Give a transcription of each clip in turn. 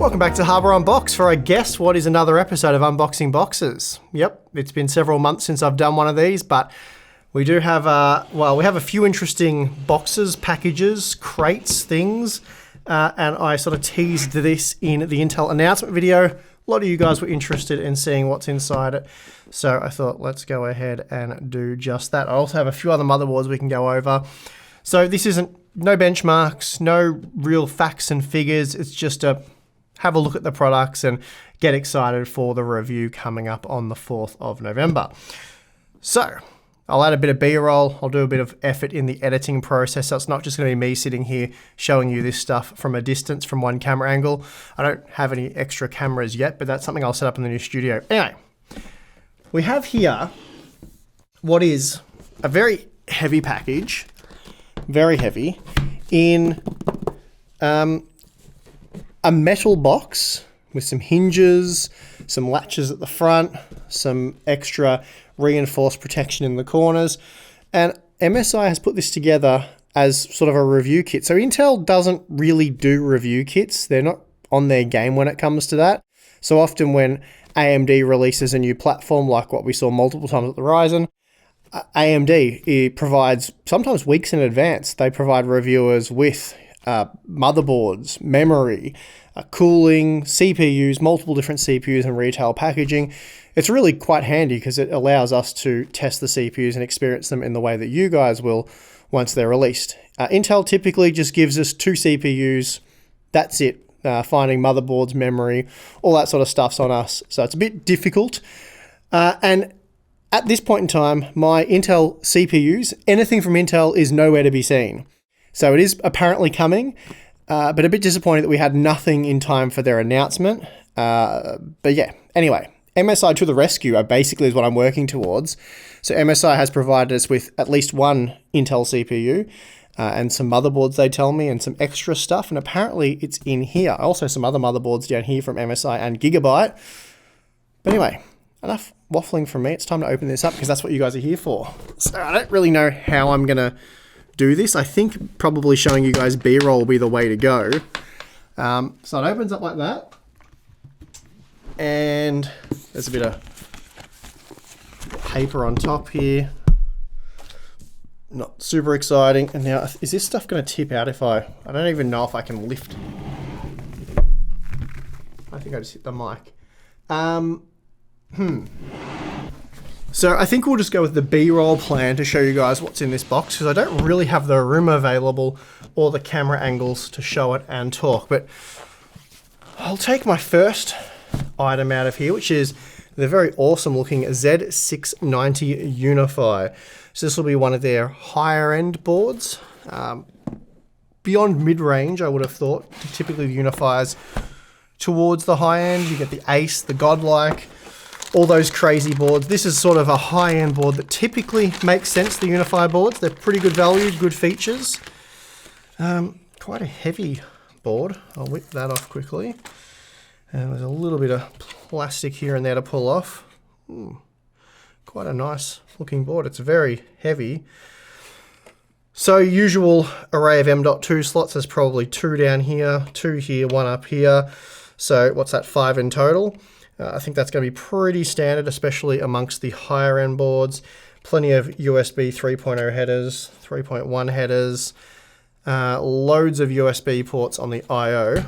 Welcome back to Harbour Unboxed for, I guess, what is another episode of Unboxing Boxes. Yep, it's been several months since I've done one of these, but we do have, we have a few interesting boxes, packages, crates, things, and I sort of teased this in the Intel announcement video. A lot of you guys were interested in seeing what's inside it, so I thought let's go ahead and do just that. I also have a few other motherboards we can go over. So this isn't, no benchmarks, no real facts and figures, it's just a have a look at the products and get excited for the review coming up on the 4th of November. So I'll add a bit of B-roll, I'll do a bit of effort in the editing process, so it's not just going to be me sitting here showing you this stuff from a distance from one camera angle. I don't have any extra cameras yet, but that's something I'll set up in the new studio. Anyway, we have here what is a very heavy package, very heavy, in a metal box with some hinges, some latches at the front, some extra reinforced protection in the corners. And MSI has put this together as sort of a review kit. So Intel doesn't really do review kits. They're not on their game when it comes to that. So often when AMD releases a new platform, like what we saw multiple times at the Ryzen, AMD provides, sometimes weeks in advance, they provide reviewers with motherboards, memory, cooling, CPUs, multiple different CPUs and retail packaging. It's really quite handy because it allows us to test the CPUs and experience them in the way that you guys will once they're released. Intel typically just gives us 2 CPUs. That's it. Finding motherboards, memory, all that sort of stuff's on us. So it's a bit difficult. And at this point in time, my Intel CPUs, anything from Intel is nowhere to be seen. So it is apparently coming, but a bit disappointed that we had nothing in time for their announcement. But yeah, anyway, MSI to the rescue basically is what I'm working towards. So MSI has provided us with at least one Intel CPU and some motherboards, they tell me, and some extra stuff. And apparently it's in here. Also some other motherboards down here from MSI and Gigabyte. But anyway, enough waffling from me. It's time to open this up because that's what you guys are here for. So I don't really know how I'm going to do this. I think probably showing you guys B-roll will be the way to go. So it opens up like that. And there's a bit of paper on top here. Not super exciting. And now, is this stuff going to tip out if I don't even know if I can lift. I think I just hit the mic. So I think we'll just go with the B-roll plan to show you guys what's in this box because I don't really have the room available or the camera angles to show it and talk. But I'll take my first item out of here, which is the very awesome looking Z690 Unify. So this will be one of their higher end boards. Beyond mid-range, I would have thought. Typically the Unifies towards the high end. You get the Ace, the Godlike, all those crazy boards. This is sort of a high-end board that typically makes sense, the Unify boards. They're pretty good value, good features. Quite a heavy board. I'll whip that off quickly. And there's a little bit of plastic here and there to pull off. Quite a nice looking board. It's very heavy. So usual array of M.2 slots. There's probably 2 down here, 2 here, 1 up here. So what's that, 5 in total? I think that's going to be pretty standard, especially amongst the higher end boards. Plenty of USB 3.0 headers, 3.1 headers, loads of USB ports on the I/O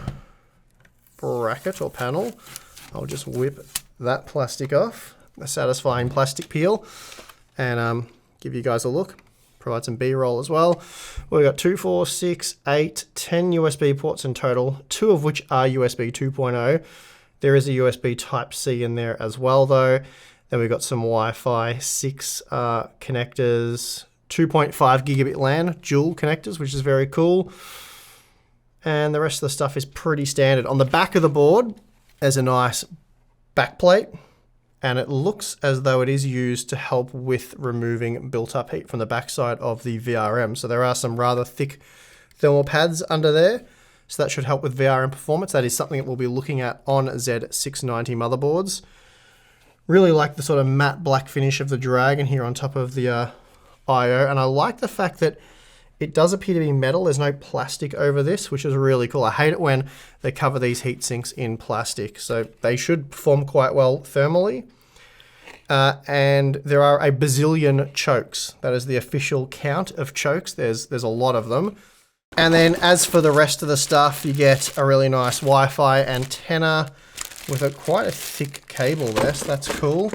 bracket or panel. I'll just whip that plastic off, a satisfying plastic peel, and give you guys a look. Provide some B-roll as well. We've got 2, 4, 6, 8, 10 USB ports in total, 2 of which are USB 2.0. There is a USB Type-C in there as well though. Then we've got some Wi-Fi 6 connectors, 2.5 gigabit LAN dual connectors, which is very cool. And the rest of the stuff is pretty standard. On the back of the board, there's a nice backplate, and it looks as though it is used to help with removing built-up heat from the backside of the VRM. So there are some rather thick thermal pads under there. So that should help with VRM performance. That is something that we'll be looking at on Z690 motherboards. Really like the sort of matte black finish of the Dragon here on top of the I/O. And I like the fact that It does appear to be metal. There's no plastic over this, which is really cool. I hate it when they cover these heat sinks in plastic. So they should perform quite well thermally. And there are a bazillion chokes. That is the official count of chokes. There's a lot of them. And then as for the rest of the stuff, you get a really nice Wi-Fi antenna with quite a thick cable there, so that's cool.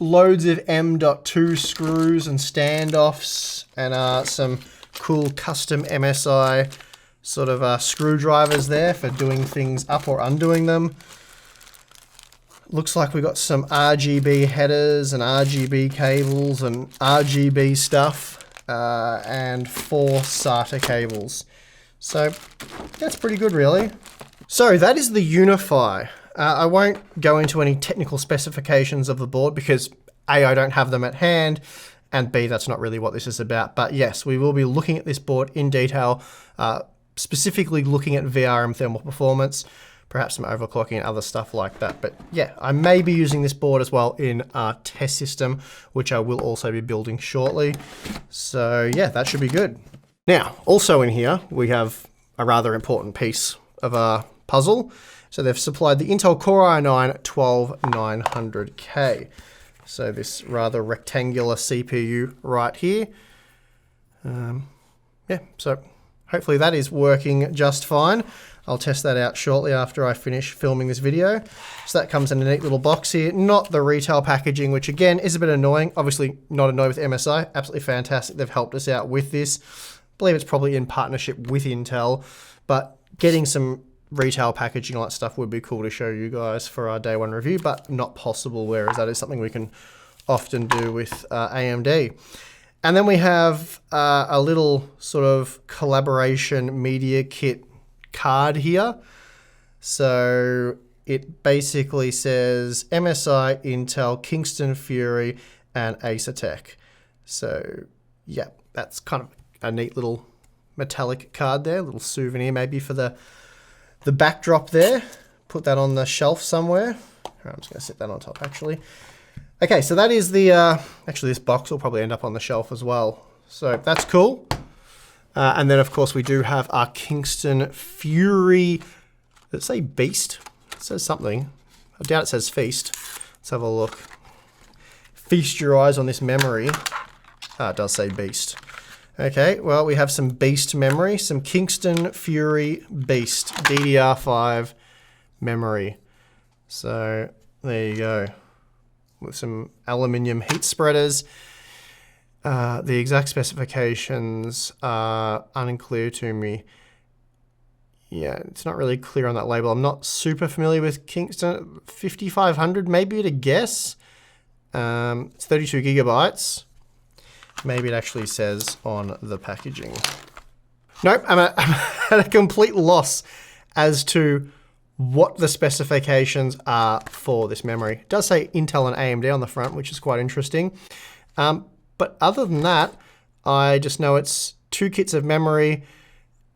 Loads of M.2 screws and standoffs, and some cool custom MSI sort of screwdrivers there for doing things up or undoing them. Looks like we got some RGB headers and RGB cables and RGB stuff, and 4 SATA cables. So that's pretty good, really. So that is the Unify. I won't go into any technical specifications of the board because A, I don't have them at hand, and B, that's not really what this is about. But yes, we will be looking at this board in detail, specifically looking at VRM thermal performance, perhaps some overclocking and other stuff like that. But yeah, I may be using this board as well in our test system, which I will also be building shortly. So yeah, that should be good. Now, also in here, we have a rather important piece of our puzzle. So they've supplied the Intel Core i9-12900K. So this rather rectangular CPU right here. Yeah, so hopefully that is working just fine. I'll test that out shortly after I finish filming this video. So that comes in a neat little box here, not the retail packaging, which again is a bit annoying. Obviously not annoyed with MSI, absolutely fantastic. They've helped us out with this. I believe it's probably in partnership with Intel, but getting some retail packaging, all that stuff would be cool to show you guys for our day one review, but not possible, whereas that is something we can often do with AMD. And then we have a little sort of collaboration media kit card here. So it basically says MSI, Intel, Kingston, Fury, and Acertec. So yeah, that's kind of a neat little metallic card there, a little souvenir maybe for the backdrop there. Put that on the shelf somewhere. I'm just going to set that on top actually. Okay, so that is the, actually this box will probably end up on the shelf as well. So that's cool. And then of course we do have our Kingston Fury, does it say Beast? It says something. I doubt it says Feast. Let's have a look. Feast your eyes on this memory. It does say Beast. Okay, well we have some Beast memory, some Kingston Fury Beast DDR5 memory. So there you go. With some aluminium heat spreaders. The exact specifications are unclear to me. Yeah, it's not really clear on that label. I'm not super familiar with Kingston. 5500 maybe to guess. It's 32 gigabytes. Maybe it actually says on the packaging. Nope, I'm at a complete loss as to what the specifications are for this memory. It does say Intel and AMD on the front, which is quite interesting. But other than that, I just know it's 2 kits of memory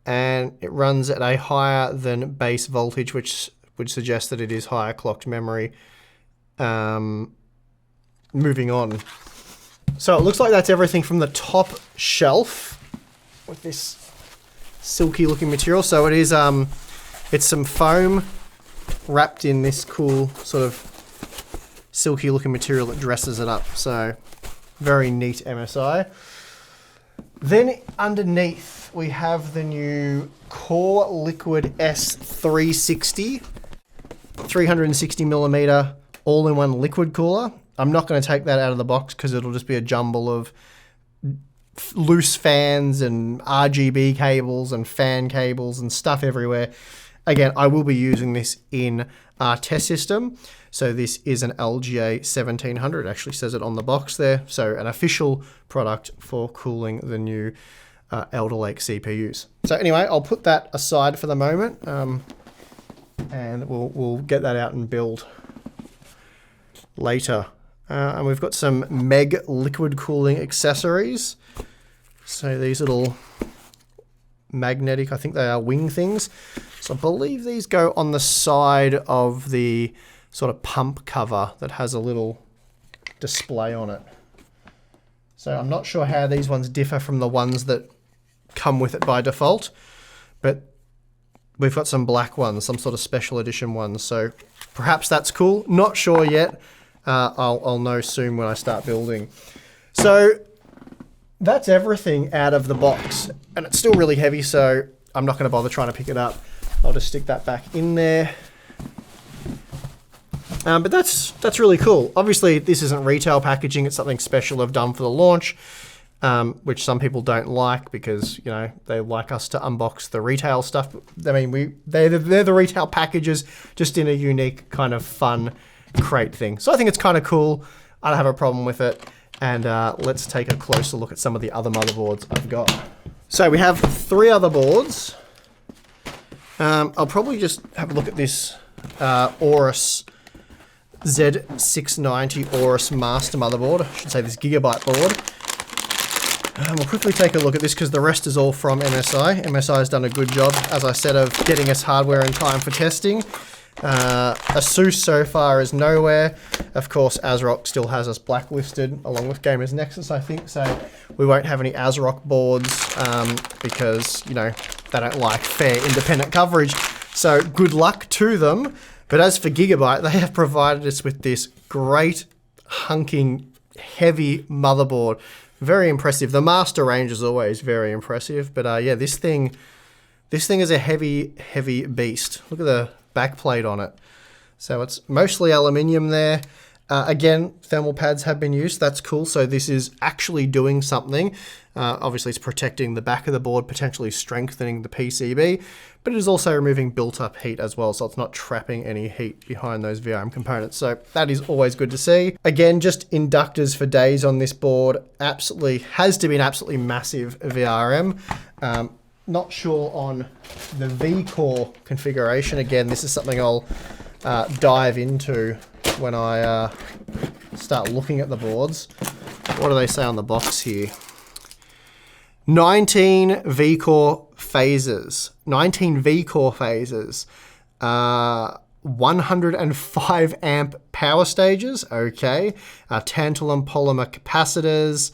and it runs at a higher than base voltage, which would suggest that it is higher clocked memory. Moving on. So it looks like that's everything from the top shelf with this silky looking material. So it is, it's some foam wrapped in this cool sort of silky looking material that dresses it up. So very neat MSI. Then underneath we have the new Core Liquid S360, 360 millimeter all-in-one liquid cooler. I'm not going to take that out of the box because it'll just be a jumble of loose fans and RGB cables and fan cables and stuff everywhere. Again, I will be using this in our test system. So this is an LGA 1700, it actually says it on the box there. So an official product for cooling the new Alder Lake CPUs. So anyway, I'll put that aside for the moment and we'll get that out and build later. And we've got some Meg liquid cooling accessories. So these little magnetic, I think they are wing things. So I believe these go on the side of the sort of pump cover that has a little display on it. So I'm not sure how these ones differ from the ones that come with it by default, but we've got some black ones, some sort of special edition ones. So perhaps that's cool. Not sure yet. I'll know soon when I start building. So that's everything out of the box, and it's still really heavy, so I'm not going to bother trying to pick it up. I'll just stick that back in there. But that's really cool. Obviously, this isn't retail packaging. It's something special I've done for the launch, which some people don't like because, you know, they like us to unbox the retail stuff. I mean, they're the retail packages, just in a unique kind of fun crate thing. So I think it's kind of cool. I don't have a problem with it. And let's take a closer look at some of the other motherboards I've got. So we have 3 other boards. I'll probably just have a look at this Aorus Z690 Aorus Master motherboard. I should say this Gigabyte board. We'll quickly take a look at this because the rest is all from MSI. MSI has done a good job, as I said, of getting us hardware in time for testing. Asus so far is nowhere. Of course, ASRock still has us blacklisted, along with Gamers Nexus, I think. So we won't have any ASRock boards because, you know, they don't like fair, independent coverage. So good luck to them. But as for Gigabyte, they have provided us with this great, hunking, heavy motherboard. Very impressive. The Master range is always very impressive. But yeah, this thing is a heavy, heavy beast. Look at the backplate on it. So it's mostly aluminium there. Again, thermal pads have been used. That's cool. So this is actually doing something. Obviously, it's protecting the back of the board, potentially strengthening the PCB, but it is also removing built-up heat as well, so it's not trapping any heat behind those VRM components. So that is always good to see. Again, just inductors for days on this board. Absolutely has to be an absolutely massive VRM. Not sure on the V-Core configuration. Again, this is something I'll dive into when I start looking at the boards. What do they say on the box here? 19 V-Core phases. 19 V-Core phases. 105 amp power stages. Okay. Tantalum polymer capacitors.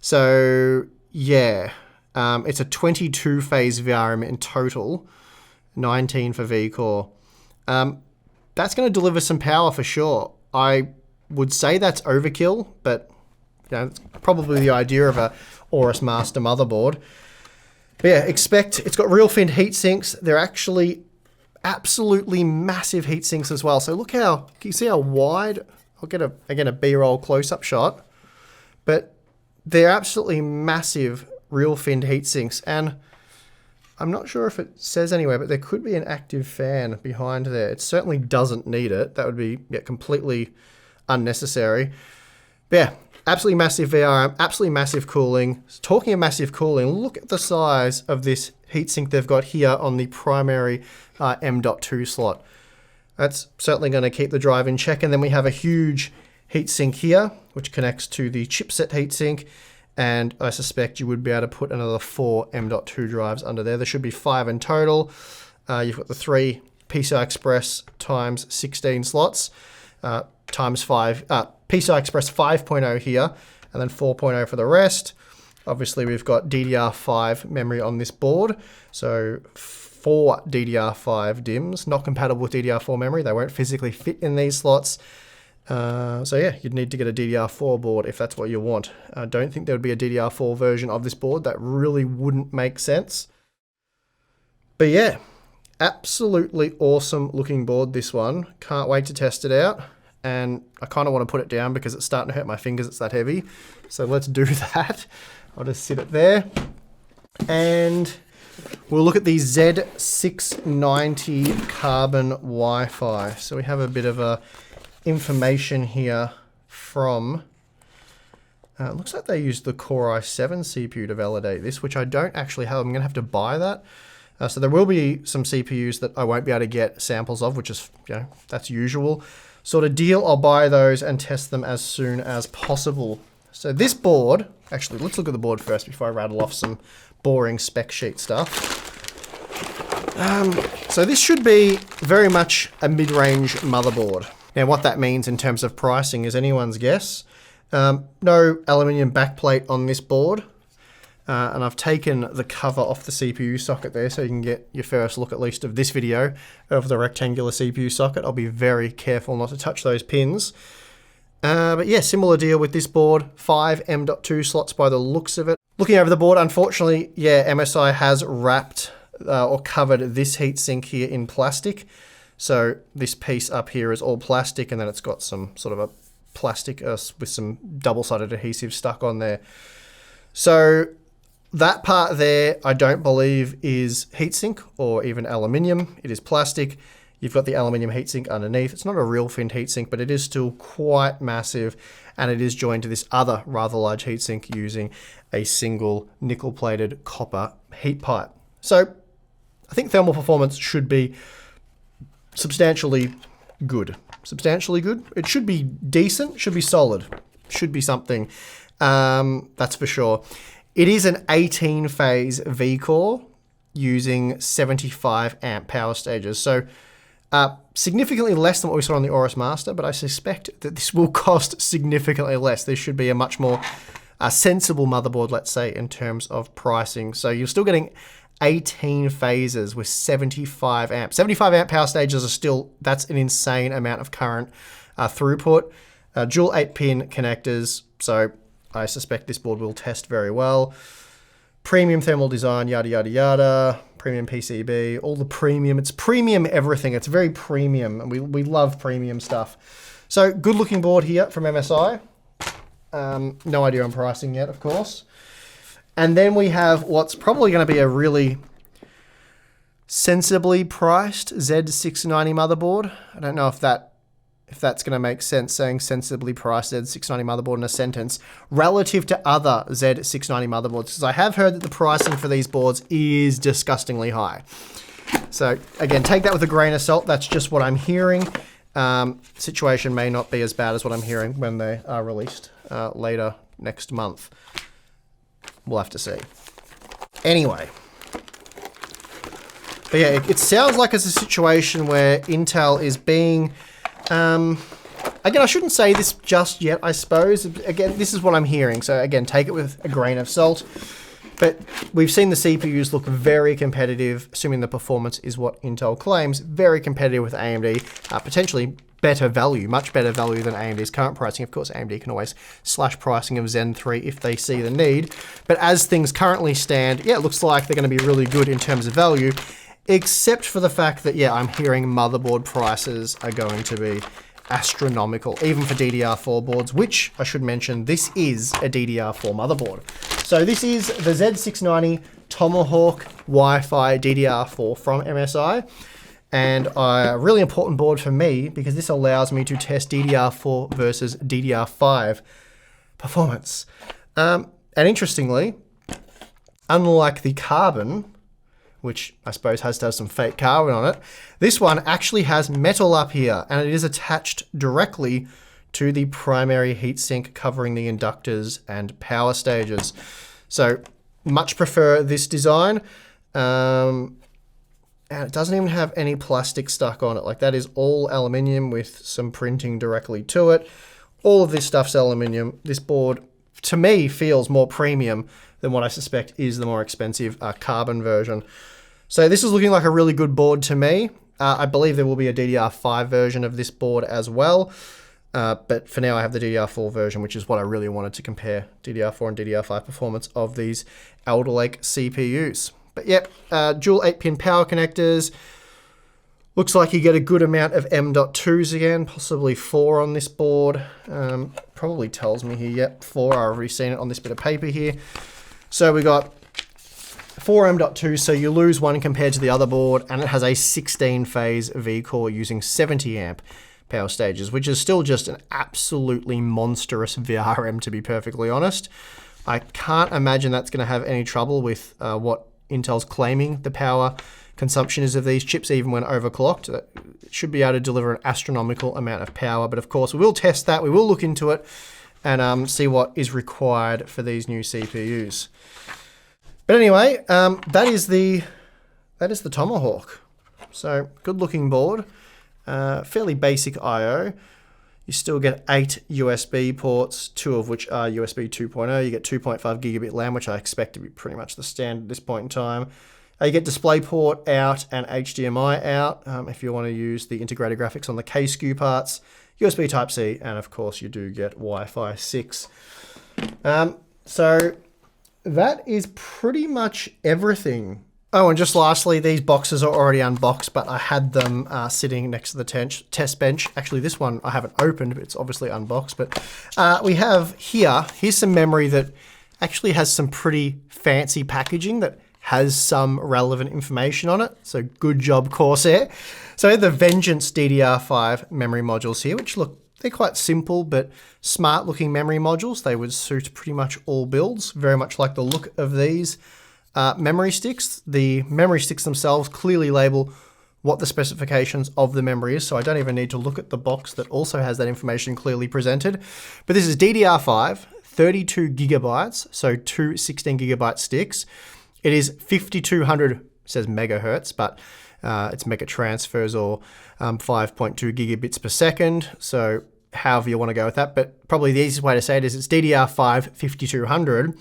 So, yeah. It's a 22 phase VRM in total. 19 for V-Core. That's going to deliver some power for sure. I would say that's overkill, but you know, it's probably the idea of a Aorus Master motherboard. But yeah, expect, it's got real fin heat sinks. They're actually absolutely massive heat sinks as well. So look how, can you see how wide? I'll get again a B-roll close-up shot. But they're absolutely massive real fin heat sinks. And I'm not sure if it says anywhere, but there could be an active fan behind there. It certainly doesn't need it. That would be completely unnecessary. But yeah, absolutely massive VRM, absolutely massive cooling. Talking of massive cooling, look at the size of this heatsink they've got here on the primary M.2 slot. That's certainly going to keep the drive in check. And then we have a huge heatsink here, which connects to the chipset heatsink. And I suspect you would be able to put another 4 M.2 drives under there. There should be 5 in total. You've got the 3 PCI Express times 16 slots, times 5, PCI Express 5.0 here, and then 4.0 for the rest. Obviously, we've got DDR5 memory on this board. So 4 DDR5 DIMMs, not compatible with DDR4 memory. They won't physically fit in these slots. So yeah, you'd need to get a DDR4 board if that's what you want. I don't think there would be a DDR4 version of this board. That really wouldn't make sense. But yeah, absolutely awesome looking board, this one. Can't wait to test it out. And I kind of want to put it down because it's starting to hurt my fingers, it's that heavy. So let's do that. I'll just sit it there. And we'll look at the Z690 Carbon Wi-Fi. So we have a bit of a information here from, looks like they used the Core i7 CPU to validate this, which I don't actually have. I'm going to have to buy that. So there will be some CPUs that I won't be able to get samples of, which is, you know, that's usual sort of deal. I'll buy those and test them as soon as possible. So this board, actually, let's look at the board first before I rattle off some boring spec sheet stuff. So this should be very much a mid-range motherboard. Now what that means in terms of pricing is anyone's guess. No aluminium backplate on this board. And I've taken the cover off the CPU socket there so you can get your first look at least of this video of the rectangular CPU socket. I'll be very careful not to touch those pins. But yeah, similar deal with this board, 5 M.2 slots by the looks of it. Looking over the board, unfortunately, yeah, MSI has wrapped or covered this heatsink here in plastic. So this piece up here is all plastic, and then it's got some sort of a plastic with some double-sided adhesive stuck on there. So that part there, I don't believe is heatsink or even aluminium. It is plastic. You've got the aluminium heatsink underneath. It's not a real finned heatsink, but it is still quite massive, and it is joined to this other rather large heatsink using a single nickel-plated copper heat pipe. So I think thermal performance should be substantially good. Substantially good. It should be decent, should be solid, should be something. That's for sure. It is an 18-phase V-core using 75 amp power stages. So significantly less than what we saw on the Aorus Master, but I suspect that this will cost significantly less. This should be a much more sensible motherboard, let's say, in terms of pricing. So you're still getting 18 phases with 75 amp. 75 amp power stages are still, that's an insane amount of current throughput. Dual 8-pin connectors, so I suspect this board will test very well. Premium thermal design, yada, yada, yada. Premium PCB, all the premium. It's premium everything. It's very premium, and we love premium stuff. So good looking board here from MSI. No idea on pricing yet, of course. And then we have what's probably going to be a really sensibly priced Z690 motherboard. I don't know if that's going to make sense, saying sensibly priced Z690 motherboard in a sentence relative to other Z690 motherboards, because I have heard that the pricing for these boards is disgustingly high. So again, take that with a grain of salt. That's just what I'm hearing. Situation may not be as bad as what I'm hearing when they are released later next month. We'll have to see. Anyway. But yeah, it sounds like it's a situation where Intel is being... again, I shouldn't say this just yet, I suppose. Again, this is what I'm hearing. So again, take it with a grain of salt. But we've seen the CPUs look very competitive, assuming the performance is what Intel claims, very competitive with AMD, potentially better value, much better value than AMD's current pricing. Of course, AMD can always slash pricing of Zen 3 if they see the need. But as things currently stand, yeah, it looks like they're going to be really good in terms of value, except for the fact that, yeah, I'm hearing motherboard prices are going to be astronomical, even for DDR4 boards, which I should mention, this is a DDR4 motherboard. So this is the Z690 Tomahawk Wi-Fi DDR4 from MSI, and a really important board for me because this allows me to test DDR4 versus DDR5 performance. And interestingly, unlike the Carbon, which I suppose has to have some fake carbon on it, this one actually has metal up here, and it is attached directly to the primary heatsink covering the inductors and power stages. So much prefer this design. And it doesn't even have any plastic stuck on it. Like, that is all aluminium with some printing directly to it. All of this stuff's aluminium. This board, to me, feels more premium than what I suspect is the more expensive Carbon version. So this is looking like a really good board to me. I believe there will be a DDR5 version of this board as well. But for now, I have the DDR4 version, which is what I really wanted to compare DDR4 and DDR5 performance of these Alder Lake CPUs. But yep, dual 8-pin power connectors. Looks like you get a good amount of M.2s again, possibly 4 on this board. Probably tells me here, yep, 4. I've already seen it on this bit of paper here. So we got 4 M.2, so you lose one compared to the other board, and it has a 16-phase V-core using 70 amp power stages, which is still just an absolutely monstrous VRM, to be perfectly honest. I can't imagine that's going to have any trouble with what Intel's claiming the power consumption is of these chips, even when overclocked. It should be able to deliver an astronomical amount of power, but of course we will test that, we will look into it, and see what is required for these new CPUs. But anyway, that is the Tomahawk. So good looking board, fairly basic I/O. You still get 8 USB ports, 2 of which are USB 2.0. You get 2.5 gigabit RAM, which I expect to be pretty much the standard at this point in time. You get DisplayPort out and HDMI out if you want to use the integrated graphics on the K-SKU parts, USB Type-C, and of course you do get Wi-Fi 6. So that is pretty much everything. Oh, and just lastly, these boxes are already unboxed, but I had them sitting next to the test bench. Actually, this one I haven't opened, but it's obviously unboxed. But we have here's some memory that actually has some pretty fancy packaging that has some relevant information on it. So good job, Corsair. So the Vengeance DDR5 memory modules here, which look, they're quite simple, but smart looking memory modules. They would suit pretty much all builds, very much like the look of these memory sticks. The memory sticks themselves clearly label what the specifications of the memory is, so I don't even need to look at the box that also has that information clearly presented. But this is DDR5, 32 gigabytes, so two 16 gigabyte sticks. It is 5200, it says megahertz, but it's mega transfers or 5.2 gigabits per second. So however you want to go with that, but probably the easiest way to say it is it's DDR5 5200,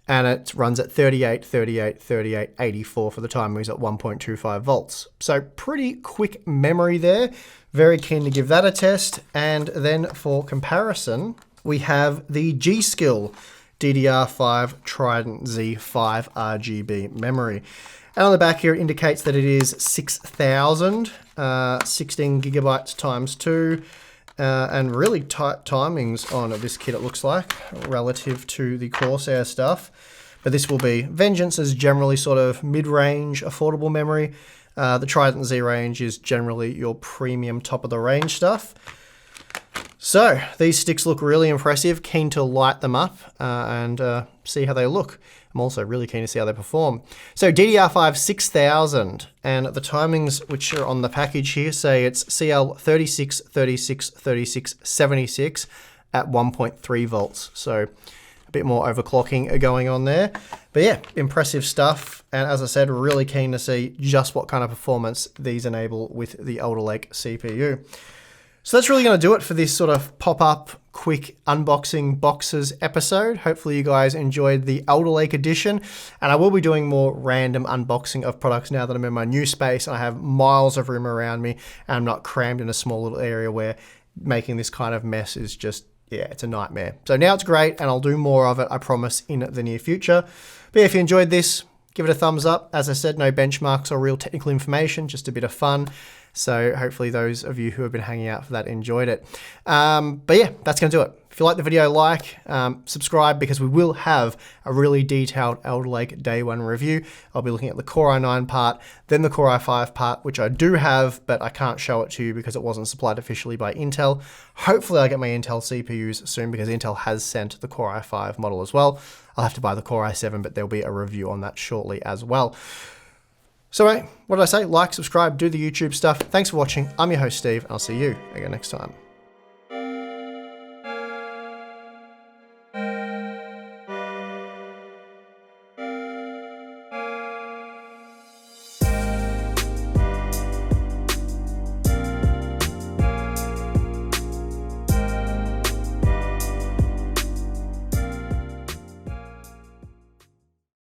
and it runs at 38, 38, 38, 84 for the timing is at 1.25 volts. So pretty quick memory there. Very keen to give that a test. And then for comparison, we have the G-Skill DDR5 Trident Z5 RGB memory. And on the back here, it indicates that it is 6,000, 16 gigabytes times 2, and really tight timings on this kit, it looks like, relative to the Corsair stuff. But this will be Vengeance's generally sort of mid-range, affordable memory. The Trident Z range is generally your premium top-of-the-range stuff. So these sticks look really impressive. Keen to light them up and see how they look. I'm also really keen to see how they perform. So DDR5 6000, and the timings which are on the package here say it's CL 36, 36, 36, 76 at 1.3 volts. So a bit more overclocking going on there. But yeah, impressive stuff. And as I said, really keen to see just what kind of performance these enable with the Alder Lake CPU. So that's really going to do it for this sort of pop-up, quick unboxing boxes episode. Hopefully you guys enjoyed the Alder Lake edition, and I will be doing more random unboxing of products now that I'm in my new space and I have miles of room around me and I'm not crammed in a small little area where making this kind of mess is just, yeah, it's a nightmare. So now it's great, and I'll do more of it, I promise, in the near future. But yeah, if you enjoyed this, give it a thumbs up. As I said, no benchmarks or real technical information, just a bit of fun. So hopefully those of you who have been hanging out for that enjoyed it. But yeah, that's going to do it. If you like the video, subscribe, because we will have a really detailed Alder Lake Day 1 review. I'll be looking at the Core i9 part, then the Core i5 part, which I do have, but I can't show it to you because it wasn't supplied officially by Intel. Hopefully I get my Intel CPUs soon, because Intel has sent the Core i5 model as well. I'll have to buy the Core i7, but there'll be a review on that shortly as well. So, what did I say? Like, subscribe, do the YouTube stuff. Thanks for watching. I'm your host, Steve, and I'll see you again next time.